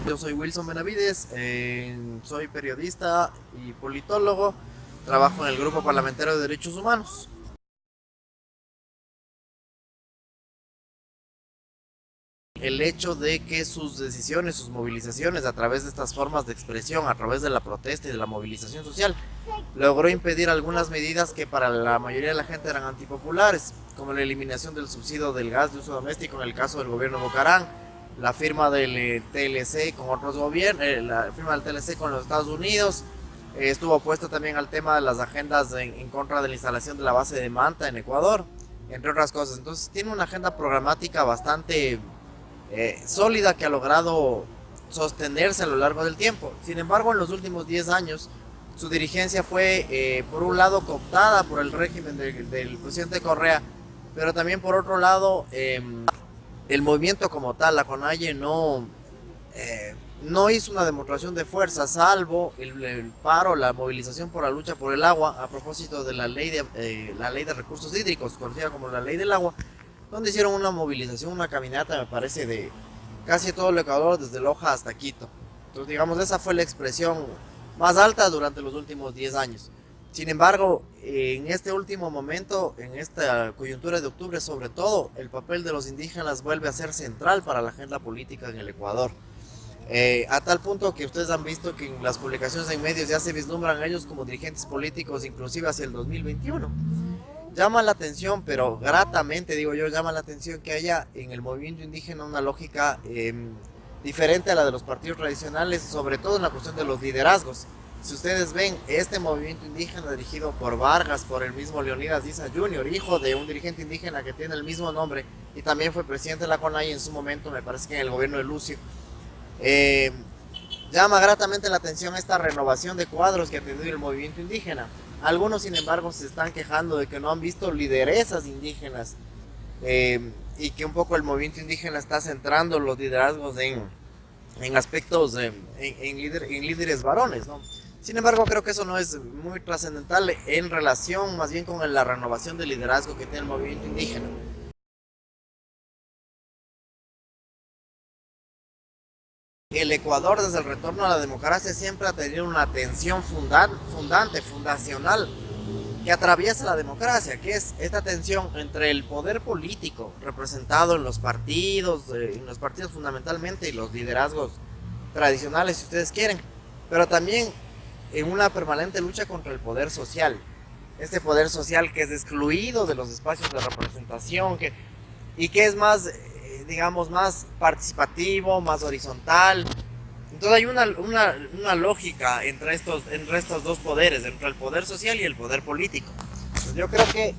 Yo soy Wilson Benavides, soy periodista y politólogo, trabajo en el Grupo Parlamentario de Derechos Humanos. El hecho de que sus decisiones, sus movilizaciones a través de estas formas de expresión, a través de la protesta y de la movilización social, logró impedir algunas medidas que para la mayoría de la gente eran antipopulares, como la eliminación del subsidio del gas de uso doméstico en el caso del gobierno de Bucarán, la firma del TLC con otros gobiernos, la firma del TLC con los Estados Unidos. Estuvo opuesto también al tema de las agendas en contra de la instalación de la base de Manta en Ecuador, entre otras cosas. Entonces tiene una agenda programática bastante sólida que ha logrado sostenerse a lo largo del tiempo. Sin embargo, en los últimos 10 años, su dirigencia fue, por un lado, cooptada por el régimen del presidente Correa, pero también por otro lado, el movimiento como tal, la CONAIE, no hizo una demostración de fuerza, salvo el paro, la movilización por la lucha por el agua, a propósito de la ley de recursos hídricos, conocida como la ley del agua, donde hicieron una movilización, una caminata, me parece, de casi todo el Ecuador, desde Loja hasta Quito. Entonces, digamos, esa fue la expresión más alta durante los últimos 10 años. Sin embargo, en este último momento, en esta coyuntura de octubre sobre todo, el papel de los indígenas vuelve a ser central para la agenda política en el Ecuador. A tal punto que ustedes han visto que en las publicaciones en medios ya se vislumbran a ellos como dirigentes políticos, inclusive hacia el 2021. Llama la atención, pero gratamente digo yo, llama la atención que haya en el movimiento indígena una lógica diferente a la de los partidos tradicionales, sobre todo en la cuestión de los liderazgos. Si ustedes ven, este movimiento indígena dirigido por Vargas, por el mismo Leonidas Diza Jr., hijo de un dirigente indígena que tiene el mismo nombre y también fue presidente de la CONAIE en su momento, me parece que en el gobierno de Lucio, llama gratamente la atención esta renovación de cuadros que ha tenido el movimiento indígena. Algunos, sin embargo, se están quejando de que no han visto lideresas indígenas y que un poco el movimiento indígena está centrando los liderazgos en aspectos, en líderes varones, ¿no? Sin embargo, creo que eso no es muy trascendental en relación más bien con la renovación del liderazgo que tiene el movimiento indígena. El Ecuador, desde el retorno a la democracia, siempre ha tenido una tensión fundacional que atraviesa la democracia, que es esta tensión entre el poder político representado en los partidos fundamentalmente y los liderazgos tradicionales, si ustedes quieren, pero también en una permanente lucha contra el poder social. Este poder social que es excluido de los espacios de representación y que es más, digamos, más participativo, más horizontal. Entonces hay una lógica entre estos dos poderes, entre el poder social y el poder político. Entonces yo creo que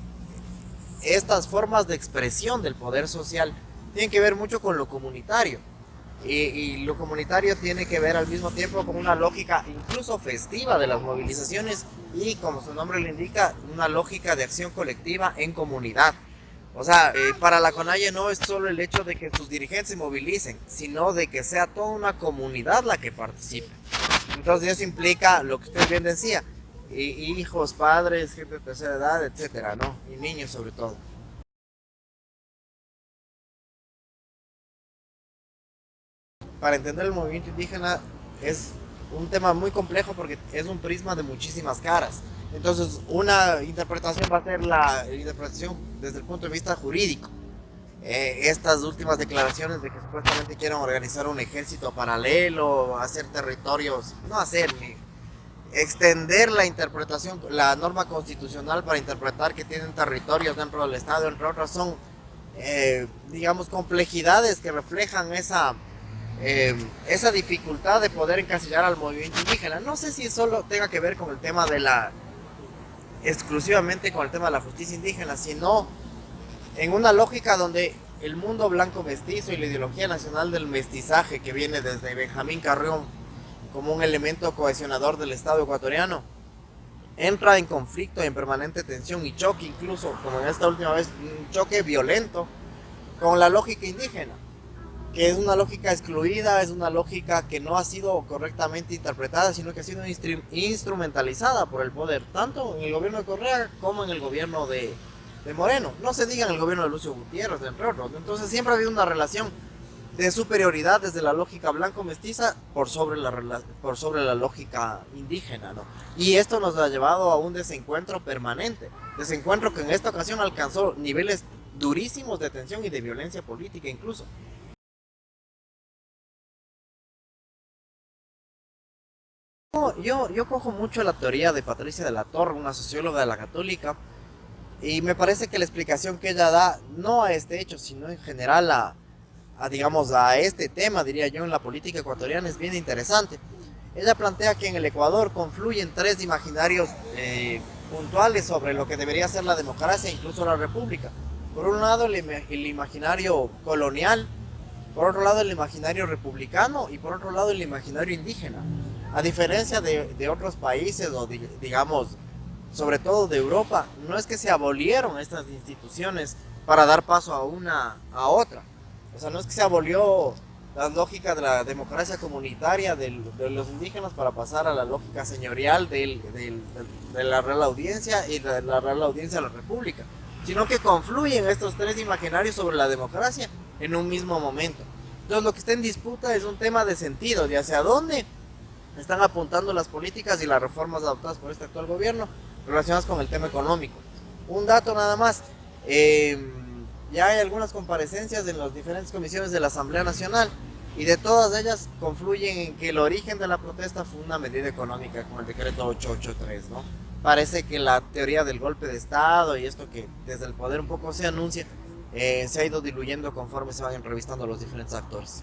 estas formas de expresión del poder social tienen que ver mucho con lo comunitario. Y lo comunitario tiene que ver al mismo tiempo con una lógica incluso festiva de las movilizaciones y, como su nombre lo indica, una lógica de acción colectiva en comunidad. O sea, para la CONAIE no es solo el hecho de que sus dirigentes se movilicen, sino de que sea toda una comunidad la que participe. Entonces eso implica lo que usted bien decía, hijos, padres, gente de tercera edad, etcétera, ¿no? Y niños sobre todo. Para entender el movimiento indígena es un tema muy complejo porque es un prisma de muchísimas caras. Entonces, una interpretación va a ser la interpretación desde el punto de vista jurídico. Estas últimas declaraciones de que supuestamente quieren organizar un ejército paralelo, hacer territorios, no hacer, ni extender la interpretación, la norma constitucional para interpretar que tienen territorios dentro del Estado, entre otras, son, digamos, complejidades que reflejan esa dificultad de poder encasillar al movimiento indígena. No sé si solo tenga que ver con el tema exclusivamente con el tema de la justicia indígena, sino en una lógica donde el mundo blanco mestizo y la ideología nacional del mestizaje que viene desde Benjamín Carrión como un elemento cohesionador del Estado ecuatoriano entra en conflicto, en permanente tensión y choque, incluso como en esta última vez, un choque violento con la lógica indígena, que es una lógica excluida, es una lógica que no ha sido correctamente interpretada, sino que ha sido instrumentalizada por el poder, tanto en el gobierno de Correa como en el gobierno de Moreno. No se diga en el gobierno de Lucio Gutiérrez, entre otros. Entonces siempre ha habido una relación de superioridad desde la lógica blanco-mestiza por sobre la lógica indígena, ¿no? Y esto nos ha llevado a un desencuentro permanente, desencuentro que en esta ocasión alcanzó niveles durísimos de tensión y de violencia política incluso. Yo cojo mucho la teoría de Patricia de la Torre, una socióloga de la Católica, y me parece que la explicación que ella da, no a este hecho, sino en general digamos, a este tema, diría yo, en la política ecuatoriana, es bien interesante. Ella plantea que en el Ecuador confluyen tres imaginarios puntuales sobre lo que debería ser la democracia e incluso la república. Por un lado, el imaginario colonial, por otro lado, el imaginario republicano y por otro lado, el imaginario indígena. A diferencia de otros países o digamos, sobre todo de Europa, no es que se abolieron estas instituciones para dar paso a otra. O sea, no es que se abolió la lógica de la democracia comunitaria de los indígenas para pasar a la lógica señorial de la Real Audiencia y de la Real Audiencia de la República, sino que confluyen estos tres imaginarios sobre la democracia en un mismo momento. Entonces lo que está en disputa es un tema de sentido, de hacia dónde están apuntando las políticas y las reformas adoptadas por este actual gobierno relacionadas con el tema económico. Un dato nada más, ya hay algunas comparecencias en las diferentes comisiones de la Asamblea Nacional y de todas ellas confluyen en que el origen de la protesta fue una medida económica con el decreto 883, ¿no? Parece que la teoría del golpe de Estado y esto que desde el poder un poco se anuncia, se ha ido diluyendo conforme se van entrevistando a los diferentes actores.